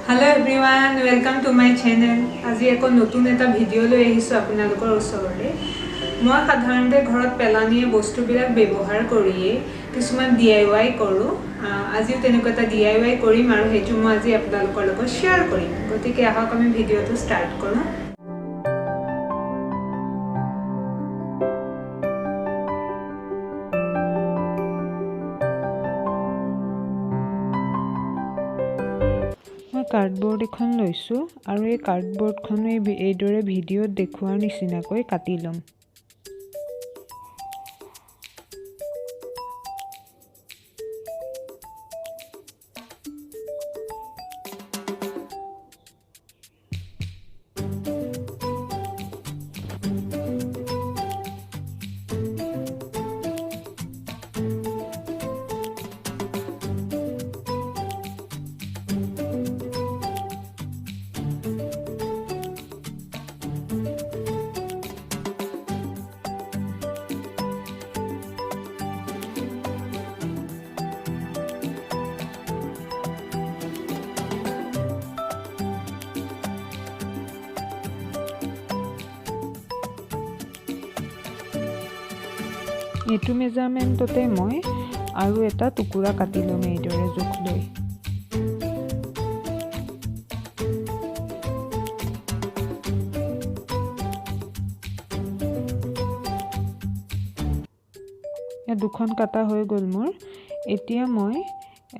Hello everyone, welcome to my channel. আজি একো নতুন এটা ভিডিও লৈ আহিছো আপোনালোকৰ ওচৰতে। মই সাধাৰণতে ঘৰত পেলানীয়া বস্তুবিলাক ব্যৱহাৰ কৰিয়ে কিছুমান DIY কৰো। আজিও তেনেকুৱা এটা DIY কৰিম আৰু সেইটো মই আজি আপোনালোকৰ লগত শ্বেয়াৰ কৰিম। গতিকে আহক আমি ভিডিওটো ষ্টাৰ্ট কৰোঁ। कार्डबोर्ड এখন লৈছো আৰু এই কাৰ্ডবৰ্ডখন এইদৰে ভিডিওত দেখুৱাৰ নিচিনাকৈ কাটি লম। এইটো মেজাৰমেন্টতে মই আৰু এটা টুকুৰা কাটি লম এইদৰে জোখ লৈ। দুখন কাটা হৈ গ'ল মোৰ। এতিয়া মই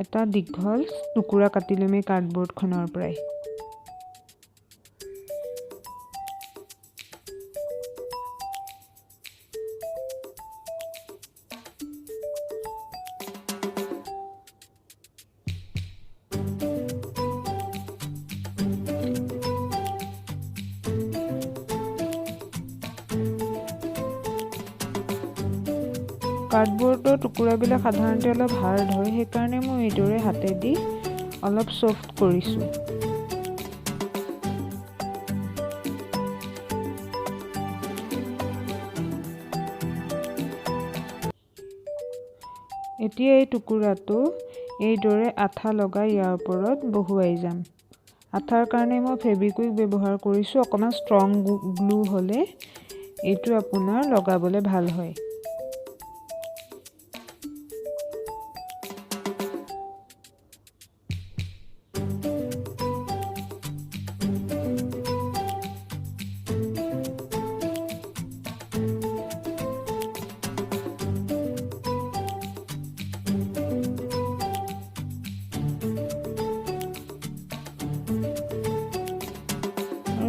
এটা দীঘল টুকুৰা কাটি লম এই কাৰ্ডবৰ্ডখনৰ পৰাই। কাৰ্ডবৰ্ডৰ টুকুৰাবিলাক সাধাৰণতে অলপ হাৰ্ড হয়, সেইকাৰণে মই এইদৰে হাতেদি অলপ সফট কৰিছো। এতিয়া এই টুকুৰাটো এইদৰে আঠা লগাই ইয়াৰ ওপৰত বহুৱাই যাম। আঠাৰ কাৰণে মই ফেব্ৰিকুইক ব্যৱহাৰ কৰিছো। অকমান ষ্ট্ৰং গ্লু হ'লে এইটো আপোনাৰ লগাবলৈ ভাল হয়।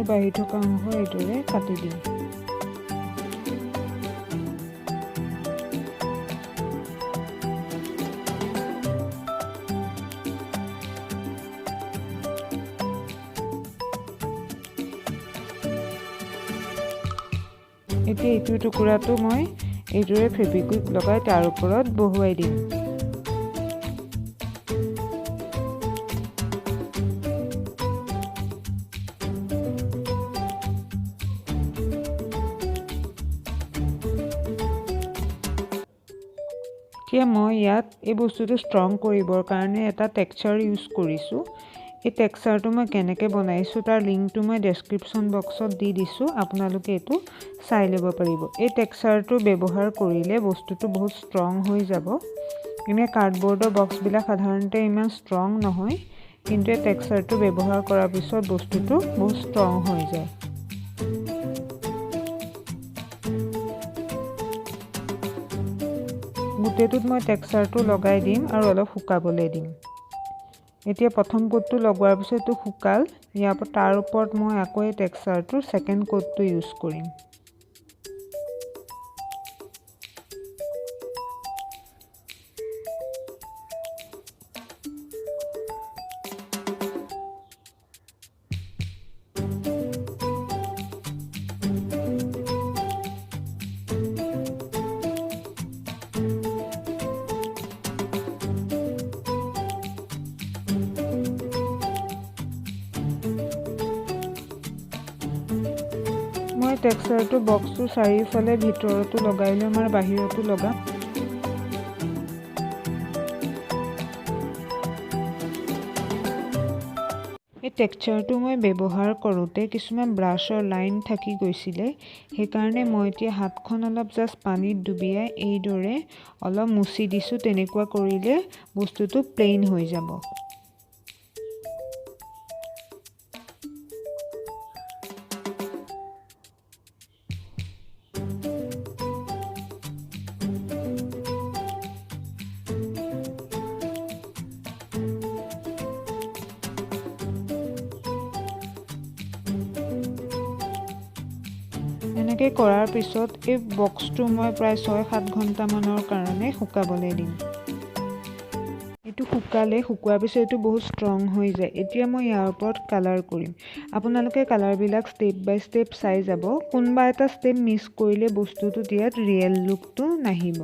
বাঢ়ি থকা অংশ এইদৰে কাটি দিম। এতিয়া এইটো টুকুৰাটো মই এইদৰে ফেব্ৰিকুইক লগাই তাৰ ওপৰত বহুৱাই দিম। এতিয়া মই ইয়াত এই বস্তুটো ষ্ট্ৰং কৰিবৰ কাৰণে এটা টেক্সচাৰ ইউজ কৰিছো। এই টেক্সচাৰটো মই কেনেকৈ বনাইছো তাৰ লিংকটো মই ডেসক্ৰিপচন বক্সত দি দিছো। আপোনালোকে এইটো চাই ল'ব পাৰিব। এই টেক্সচাৰটো ব্যৱহাৰ কৰিলে বস্তুটো বহুত ষ্ট্ৰং হৈ যাব। এনে কাৰ্ডবৰ্ডৰ বক্সবিলাক সাধাৰণতে ইমান ষ্ট্ৰং নহয়, কিন্তু এই টেক্সচাৰটো ব্যৱহাৰ কৰাৰ পিছত বস্তুটো বহুত ষ্ট্ৰং হৈ যায়। গোটেইটোত মই টেক্সচাৰটো লগাই দিম আৰু অলপ শুকাবলৈ দিম। এতিয়া প্ৰথম কোটটো লগোৱাৰ পিছতটো শুকাল। ইয়াৰ পৰা তাৰ ওপৰত মই আকৌ এই টেক্সচাৰটোৰ সেকেন্ড কোটটো ইউজ কৰিম। মই টেক্সচাৰটো বক্সটো চাৰিওফালে ভিতৰতো লগাই ল'ম আৰু বাহিৰতো লগাম। এই টেক্সচাৰটো মই ব্যৱহাৰ কৰোঁতে কিছুমান ব্ৰাছৰ লাইন থাকি গৈছিলে, সেইকাৰণে মই এতিয়া হাতখন অলপ জাষ্ট পানীত ডুবিয়াই এইদৰে অলপ মুচি দিছোঁ। তেনেকুৱা কৰিলে বস্তুটো প্লেইন হৈ যাব। এনেকৈ কৰাৰ পিছত এই বক্সটো মই প্ৰায় 6-7 ঘণ্টামানৰ কাৰণে শুকাবলৈ দিম। এইটো শুকোৱাৰ পিছত এইটো বহুত ষ্ট্ৰং হৈ যায়। এতিয়া মই ইয়াৰ ওপৰত কালাৰ কৰিম। আপোনালোকে কালাৰবিলাক ষ্টেপ বাই ষ্টেপ চাই যাব। কোনোবা এটা ষ্টেপ মিছ কৰিলে বস্তুটো ইয়াত ৰিয়েল লুকটো নাহিব।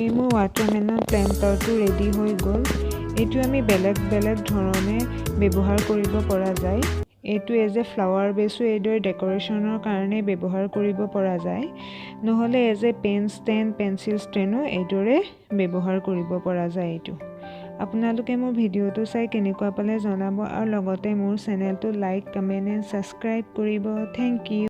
এই মোৰ ৱাটাৰমেলন প্লেণ্টাৰটো ৰেডি হৈ গ'ল। এইটো আমি বেলেগ বেলেগ ধৰণে ব্যৱহাৰ কৰিব পৰা যায়। এইটো এজ এ ফ্লাৱাৰ বেছো এইদৰে ডেকৰেশ্যনৰ কাৰণে ব্যৱহাৰ কৰিব পৰা যায়, নহ'লে as a pen stand pencil ষ্টেণ্ডো এইদৰে ব্যৱহাৰ কৰিব পৰা যায়। এইটো আপোনালোকে মোৰ ভিডিঅ'টো চাই কেনেকুৱা পালে জনাব আৰু লগতে মোৰ চেনেলটো লাইক কমেণ্ট এণ্ড ছাবস্ক্ৰাইব কৰিব। Thank U.